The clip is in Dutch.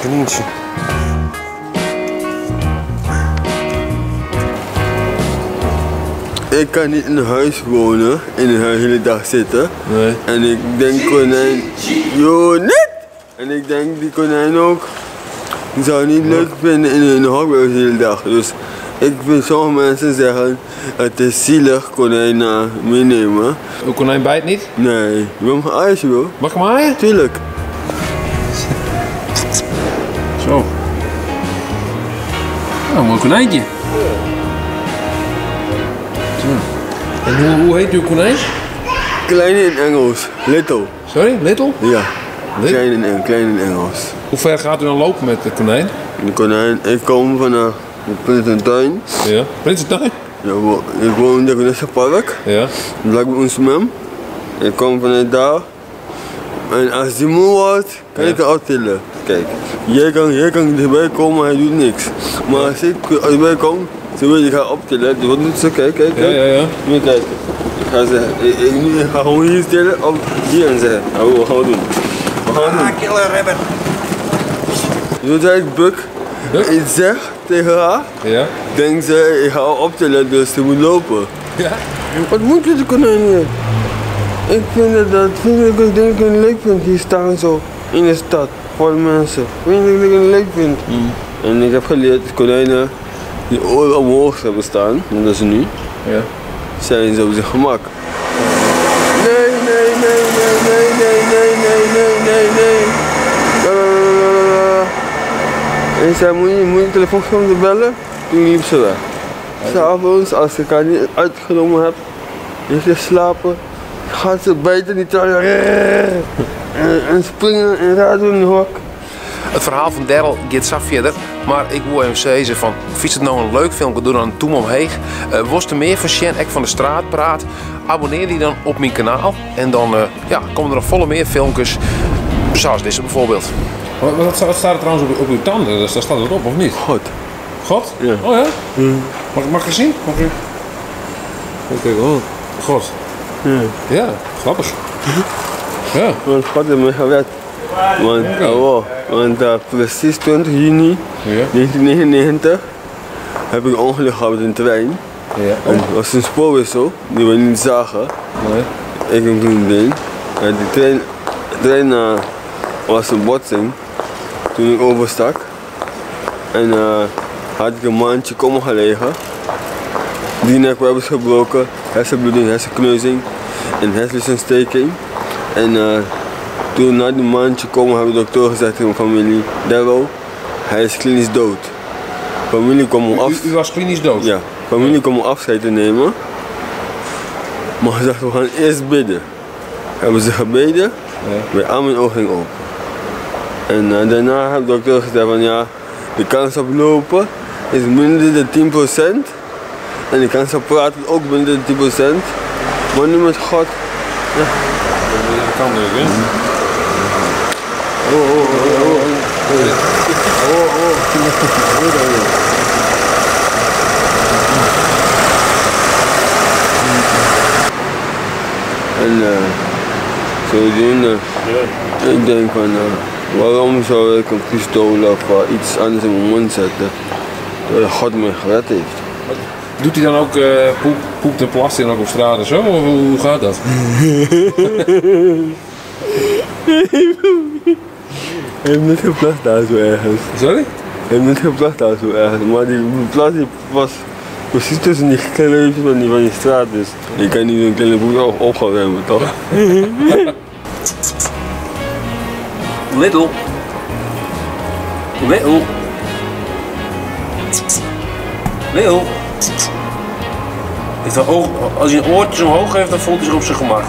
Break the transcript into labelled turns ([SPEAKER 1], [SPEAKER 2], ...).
[SPEAKER 1] Knientje.
[SPEAKER 2] Ik kan niet in huis wonen en de hele dag zitten.
[SPEAKER 1] Nee.
[SPEAKER 2] En ik denk konijn, yo net! En ik denk die konijn ook, die zou het niet leuk vinden in een hok de hele dag. Dus ik vind sommige mensen zeggen, het is zielig konijn meenemen.
[SPEAKER 1] Een konijn bijt niet?
[SPEAKER 2] Nee, je wil hem aaien joh.
[SPEAKER 1] Mag ik hem aaien?
[SPEAKER 2] Tuurlijk.
[SPEAKER 1] Zo. Nou, een mooi konijntje. Zo. En hoe heet uw konijn?
[SPEAKER 2] Klein in Engels, little.
[SPEAKER 1] Sorry, Little?
[SPEAKER 2] Ja,
[SPEAKER 1] Little?
[SPEAKER 2] klein in Engels.
[SPEAKER 1] Hoe ver gaat u dan lopen met de konijn?
[SPEAKER 2] De konijn, ik kom van de Prinsentuin.
[SPEAKER 1] Ja. Prinsentuin?
[SPEAKER 2] Ja, ik woon in het Koningspark,
[SPEAKER 1] Ja.
[SPEAKER 2] vlak bij ons mem. Ik kom vanuit daar. En als die moe wordt, kan ik hem aftillen. Kijk, jij kan erbij komen, hij doet niks. Maar als ik erbij kom, ze wil je gaan optillen. Dus wat doet ze? Kijk, kijk, kijk.
[SPEAKER 1] Ja.
[SPEAKER 2] Moet je kijken. Ik ga zeggen, ik ga gewoon hier tillen of hier en zeggen. Nou, wat gaan we doen? Wat gaan we doen?
[SPEAKER 1] Killer hebben.
[SPEAKER 2] Zodra ik buk iets zeg tegen haar,
[SPEAKER 1] Ja.
[SPEAKER 2] denkt ze, ik ga haar optillen, dus ze moet lopen.
[SPEAKER 1] Ja.
[SPEAKER 2] Wat moet je de konijn hier? Ik vind ik denk ik leuk vind, hier staan zo in de stad voor de mensen. Vind ik dat ik het leuk vind. En ik heb geleerd dat konijnen die oren omhoog hebben staan, en dat is nu,
[SPEAKER 1] Ja.
[SPEAKER 2] zijn ze op zijn gemak. Nee. En zei, moet je telefoon te bellen? Toen liep ze weg. S'avonds, als ik haar niet uitgenomen heb, ligt ze slapen, gaat ze bijten die trui en springen en raden in de hok.
[SPEAKER 1] Het verhaal van Daryl gaat zo verder, maar ik wil even zeggen van, vind het nou een leuk film, doe dan toen omheen. Was er meer van Sjen, ik van de straat praat, abonneer die dan op mijn kanaal en dan komen er nog volle meer filmpjes, zoals deze bijvoorbeeld. Wat staat er trouwens op uw tanden? Daar staat het op of niet?
[SPEAKER 2] God.
[SPEAKER 1] God?
[SPEAKER 2] Ja.
[SPEAKER 1] Oh ja? Mag ik zien?
[SPEAKER 2] Kijk, oh.
[SPEAKER 1] God. Ja, grappig. Ja.
[SPEAKER 2] Want God heeft me gewet. Want precies 20 juni 1999 heb ik een ongeluk gehad in de trein.
[SPEAKER 1] Ja.
[SPEAKER 2] En het was een spoorwissel die we niet zagen.
[SPEAKER 1] Nee.
[SPEAKER 2] Ik en toen been. En de trein was een botsing toen ik overstak. En had ik een maandje komen gelegen. 3 nekwervels gebroken, hersenbloeding, hersenkneuzing en hersensteking. En toen na die maandje komen hebben de dokter gezegd tegen mijn familie, Daryl, hij is klinisch dood. Familie kwam om
[SPEAKER 1] U was klinisch dood?
[SPEAKER 2] Ja, familie kwam om afscheid te nemen. Maar ze dachten, we gaan eerst bidden. Hebben ze gebeden, bij al mijn ogen ging open. En daarna heeft de dokter gezegd van ja, de kans op lopen is minder dan 10%. En de kans op praten ook minder dan 10%. Maar nu met God, ja.
[SPEAKER 1] Dat kan natuurlijk, hè?
[SPEAKER 2] En zodoende, ik denk van, waarom zou ik een pistool of iets anders in mijn mond zetten, terwijl God mij gered heeft.
[SPEAKER 1] Doet hij dan ook poept en plast hij dan ook op straat en zo? Of hoe gaat dat?
[SPEAKER 2] Hij heeft niet geplast daar zo ergens.
[SPEAKER 1] Sorry?
[SPEAKER 2] Hij heeft niet geplast daar zo ergens, maar die plas die was precies tussen die kleine heupen van die straat, dus je kan niet een kleine boek op gaan ruimen, toch?
[SPEAKER 1] Little. Little. Little. Als hij een oortje omhoog heeft, dan voelt hij zich op zijn gemak.